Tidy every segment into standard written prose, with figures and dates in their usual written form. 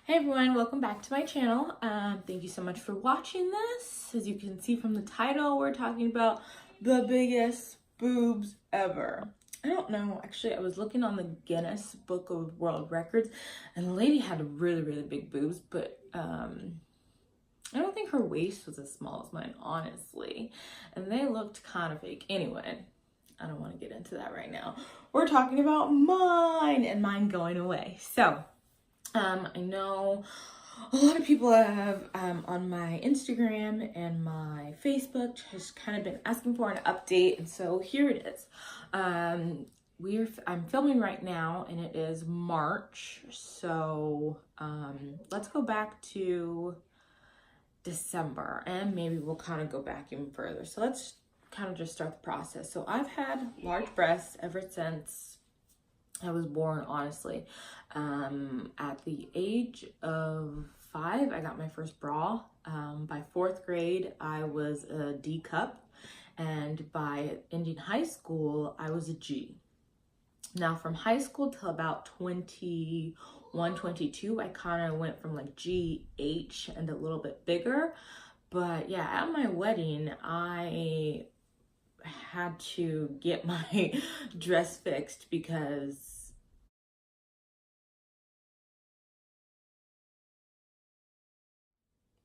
Hey everyone, welcome back to my channel. Thank you so much for watching this. As you can see from the title, we're talking about the biggest boobs ever. I don't know, actually I was looking on the Guinness Book of World Records and the lady had really big boobs, but I don't think her waist was as small as mine, honestly. And they looked kind of fake. Anyway, I don't want to get into that right now. We're talking about mine and mine going away. So, I know a lot of people have on my Instagram and my Facebook just kind of been asking for an update, and so here it is. I'm filming right now, and it is March, so let's go back to December, and maybe we'll kind of go back even further. So let's kind of just start the process. So I've had large breasts ever since I was born, honestly. At the age of 5, I got my first bra. By 4th grade, I was a D cup. And by ending high school, I was a G. Now, from high school till about 21, 22, I kind of went from like G, H, and a little bit bigger. But yeah, at my wedding, I had to get my dress fixed because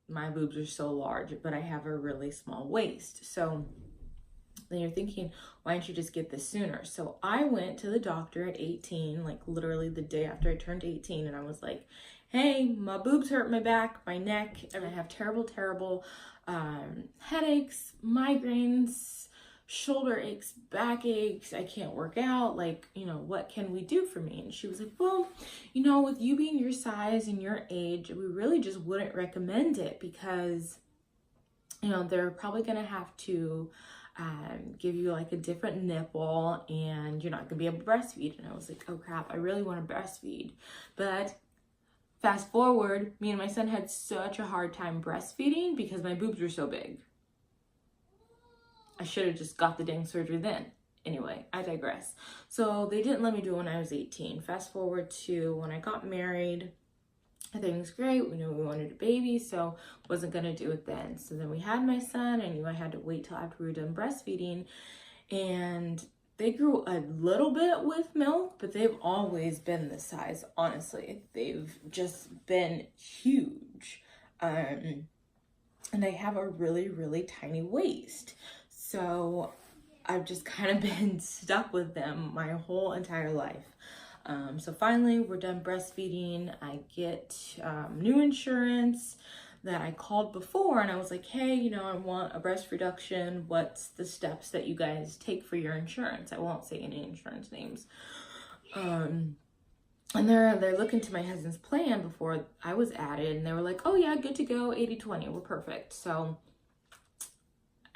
my boobs are so large, but I have a really small waist. So then you're thinking, why didn't you just get this sooner? So I went to the doctor at 18, like literally the day after I turned 18, and I was like, hey, my boobs hurt my back, my neck, and I have terrible headaches, migraines, shoulder aches, back aches, I can't work out, like, what can we do for me? And she was like, well, with you being your size and your age, we really just wouldn't recommend it because, they're probably gonna have to give you like a different nipple and you're not gonna be able to breastfeed. And I was like, oh crap, I really want to breastfeed. But fast forward, me and my son had such a hard time breastfeeding because my boobs were so big. I should have just got the dang surgery then. Anyway, I digress. So they didn't let me do it when I was 18. Fast forward to when I got married. Everything was great. We knew we wanted a baby, so wasn't gonna do it then. So then we had my son. I knew I had to wait till after we were done breastfeeding, and they grew a little bit with milk, but they've always been this size. Honestly, they've just been huge, and they have a really tiny waist. So I've just kind of been stuck with them my whole entire life. So finally, we're done breastfeeding. I get new insurance that I called before, and I was like, hey, I want a breast reduction. What's the steps that you guys take for your insurance? I won't say any insurance names. And they're looking to my husband's plan before I was added, and they were like, oh yeah, good to go, 80-20, we're perfect. So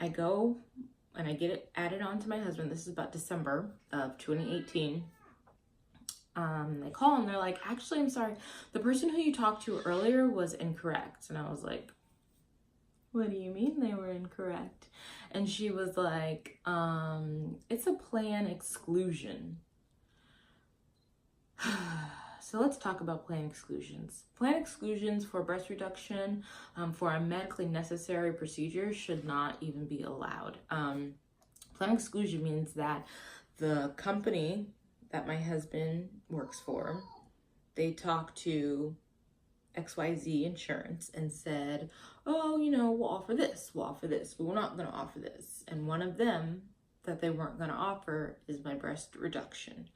I go and I get it added on to my husband. This is about December of 2018. They call and they're like, actually, I'm sorry, the person who you talked to earlier was incorrect. And I was like, what do you mean they were incorrect? And she was like, it's a plan exclusion. So let's talk about plan exclusions. Plan exclusions for breast reduction for a medically necessary procedure should not even be allowed. Plan exclusion means that the company that my husband works for, they talked to XYZ Insurance and said, oh, we'll offer this, we're not going to offer this. And one of them that they weren't going to offer is my breast reduction.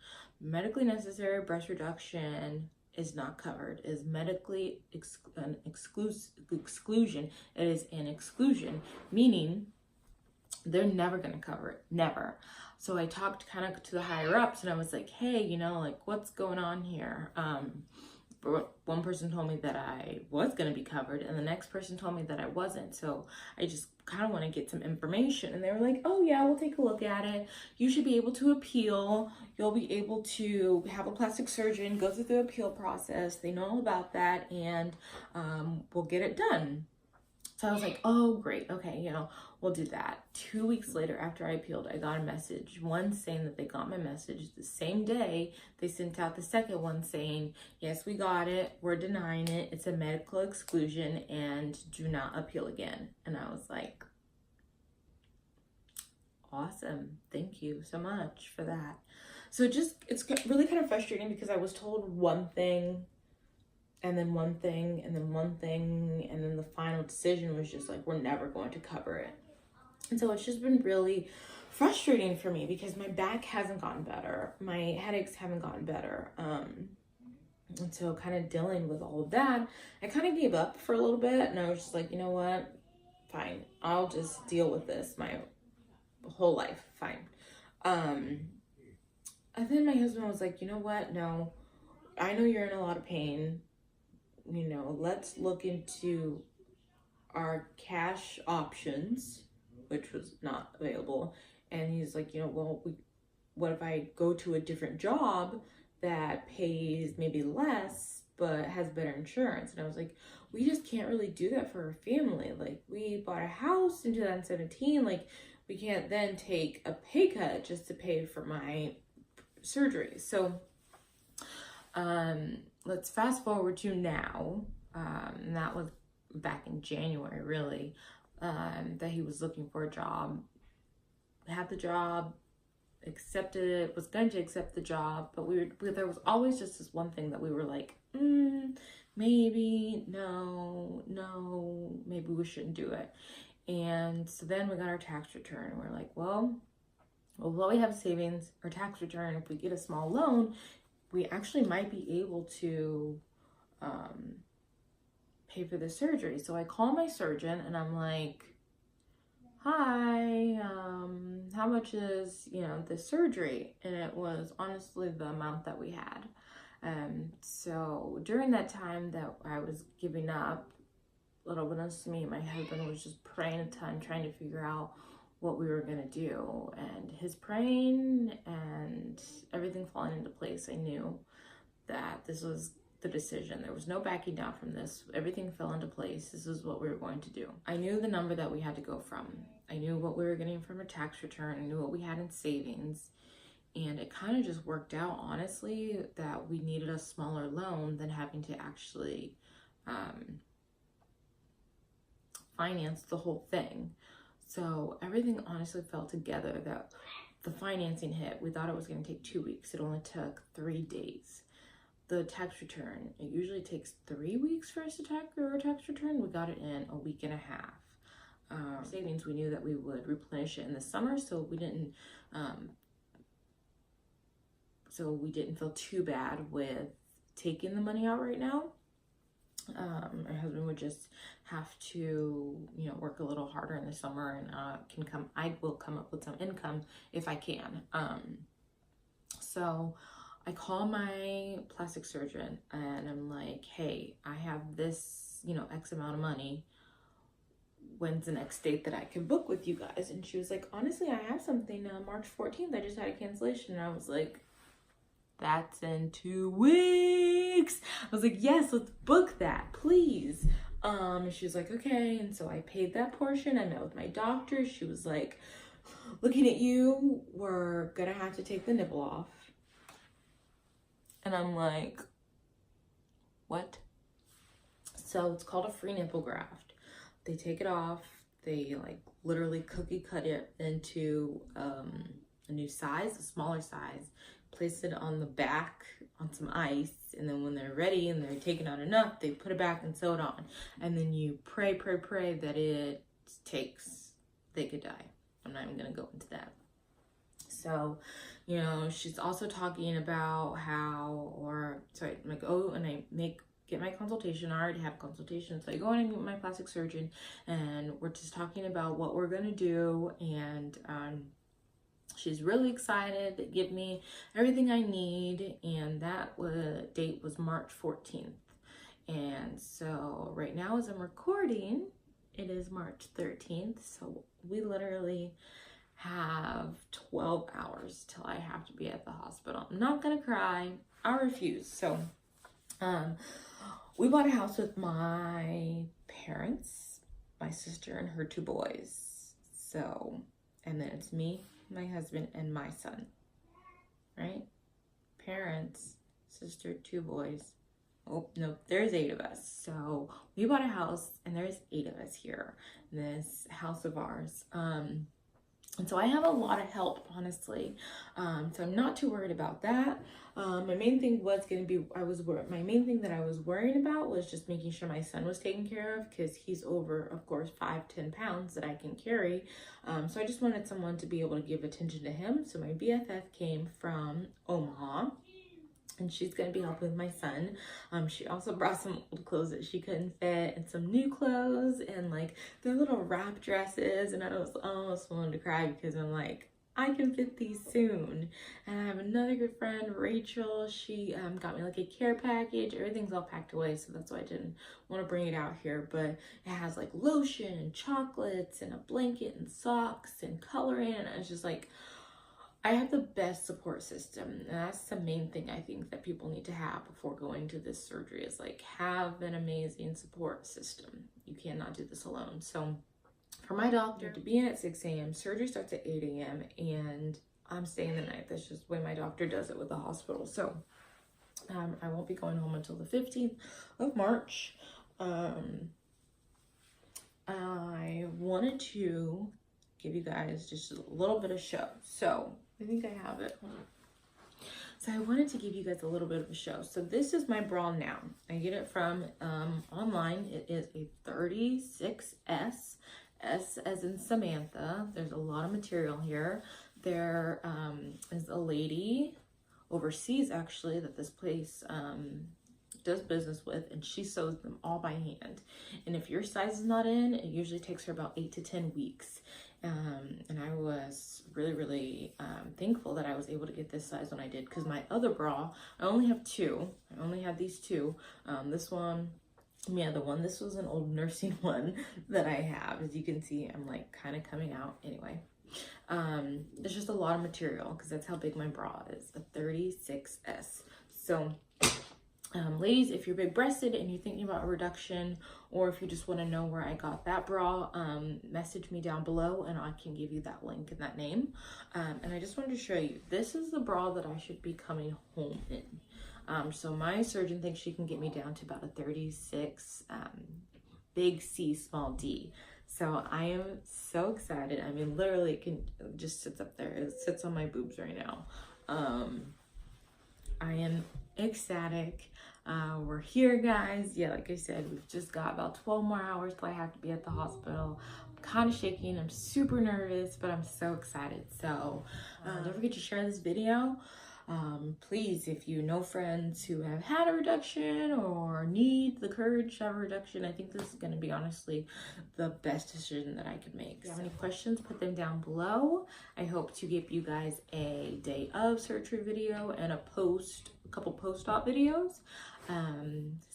Medically necessary breast reduction is not covered. It is medically an exclusion. It is an exclusion, meaning they're never going to cover it, never. So I talked kind of to the higher ups and I was like, hey, like what's going on here? One person told me that I was going to be covered and the next person told me that I wasn't. So I just kind of want to get some information. And they were like, oh yeah, we'll take a look at it. You should be able to appeal. You'll be able to have a plastic surgeon go through the appeal process. They know all about that, and we'll get it done. So I was like, oh, great. Okay, you know, we'll do that. 2 weeks later, after I appealed, I got a message. One saying that they got my message. The same day, they sent out the second one saying, yes, we got it. We're denying it. It's a medical exclusion and do not appeal again. And I was like, awesome. Thank you so much for that. So it's really kind of frustrating because I was told one thing and then one thing, and then one thing, and then the final decision was just like, we're never going to cover it. And so it's just been really frustrating for me because my back hasn't gotten better. My headaches haven't gotten better. And so kind of dealing with all of that, I kind of gave up for a little bit, and I was just like, you know what? Fine. I'll just deal with this my whole life. Fine. And then my husband was like, you know what? No, I know you're in a lot of pain. You know, let's look into our cash options, which was not available. And he's like, you know, well, what if I go to a different job that pays maybe less, but has better insurance? And I was like, we just can't really do that for our family. Like, we bought a house in 2017. Like, we can't then take a pay cut just to pay for my surgery. So, let's fast forward to now. And that was back in January, really, that he was looking for a job, had the job, accepted it, was going to accept the job, but there was always just this one thing that we were like, maybe, no, maybe we shouldn't do it. And so then we got our tax return, and we're like, well, while we have savings, our tax return, if we get a small loan, we actually might be able to pay for the surgery. So I call my surgeon and I'm like, hi, how much is, you know, the surgery? And it was honestly the amount that we had. So during that time that I was giving up, little witness to me, my husband was just praying a ton, trying to figure out what we were gonna do, and his praying and everything falling into place, I knew that this was the decision. There was no backing down from this. Everything fell into place. This is what we were going to do. I knew the number that we had to go from. I knew what we were getting from a tax return. I knew what we had in savings. And it kind of just worked out, honestly, that we needed a smaller loan than having to actually finance the whole thing. So everything honestly fell together that the financing hit. We thought it was going to take 2 weeks. It only took 3 days. The tax return, it usually takes 3 weeks for us to our tax return. We got it in a week and a half. Savings, we knew that we would replenish it in the summer, so we didn't feel too bad with taking the money out right now. My husband would just have to, you know, work a little harder in the summer, and I will come up with some income if I can. So I call my plastic surgeon and I'm like, hey, I have this, you know, X amount of money. When's the next date that I can book with you guys? And she was like, honestly, I have something March 14th. I just had a cancellation. And I was like, that's in 2 weeks. I was like, yes, let's book that, please. And she was like, okay. And so I paid that portion. I met with my doctor. She was like, looking at you, we're gonna have to take the nipple off. And I'm like, what? So it's called a free nipple graft. They take it off. They like literally cookie cut it into a new size, a smaller size, place it on the back on some ice, and then when they're ready and they're taking out enough, they put it back and sew it on. And then you pray that it takes, they could die. I'm not even gonna go into that. So, you know, she's also talking about how, I'm like, oh, and get my consultation. I already have consultation. So I go in and meet my plastic surgeon, and we're just talking about what we're gonna do. And she's really excited to give me everything I need. And that date was March 14th. And so right now, as I'm recording, it is March 13th. So we literally have 12 hours till I have to be at the hospital. I'm not gonna cry. I refuse. So we bought a house with my parents. my sister and her 2 boys. So, and then it's me, my husband, and my son, right? Parents, sister, 2 boys. Oh, no, there's 8 of us. So we bought a house and there's 8 of us here in this house of ours. And so I have a lot of help, honestly. So I'm not too worried about that. My main thing was going to be, my main thing that I was worried about was just making sure my son was taken care of, because he's over, of course, 5-10 pounds that I can carry. So I just wanted someone to be able to give attention to him. So my BFF came from Omaha, and she's going to be helping with my son. She also brought some old clothes that she couldn't fit, and some new clothes, and like their little wrap dresses. And I was almost wanting to cry, because I'm like, I can fit these soon. And I have another good friend, Rachel. She got me like a care package. Everything's all packed away, so that's why I didn't want to bring it out here. But it has like lotion and chocolates and a blanket and socks and coloring. And it's just like, I have the best support system, and that's the main thing I think that people need to have before going to this surgery, is like, have an amazing support system. You cannot do this alone. So for my doctor to be in at 6 a.m., surgery starts at 8 a.m., and I'm staying the night. That's just the way my doctor does it with the hospital. So I won't be going home until the 15th of March. I wanted to give you guys just a little bit of show. So I think I have it. So I wanted to give you guys a little bit of a show. So this is my bra now. I get it from online. It is a 36S, S as in Samantha. There's a lot of material here. There is a lady overseas, actually, that this place does business with, and she sews them all by hand. And if your size is not in, it usually takes her about 8 to 10 weeks. And I was really thankful that I was able to get this size when I did, because my other bra, I only have 2. I only had these 2. This one, yeah, the one, this was an old nursing one that I have. As you can see, I'm like kind of coming out. Anyway, there's just a lot of material, because that's how big my bra is, a 36S. So ladies, if you're big breasted and you're thinking about a reduction, or if you just want to know where I got that bra, message me down below and I can give you that link and that name. And I just wanted to show you, this is the bra that I should be coming home in. So my surgeon thinks she can get me down to about a 36 big C, small D. So I am so excited. I mean, literally it just sits up there. It sits on my boobs right now. I am ecstatic. We're here, guys. Yeah, like I said, we've just got about 12 more hours till I have to be at the hospital. I'm kind of shaking. I'm super nervous, but I'm so excited. So don't forget to share this video. Please, if you know friends who have had a reduction or need the courage to have a reduction, I think this is going to be honestly the best decision that I could make. If you have any questions, put them down below. I hope to give you guys a day of surgery video and a couple post-op videos.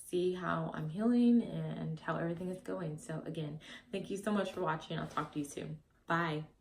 See how I'm healing and how everything is going. So again, thank you so much for watching. I'll talk to you soon. Bye.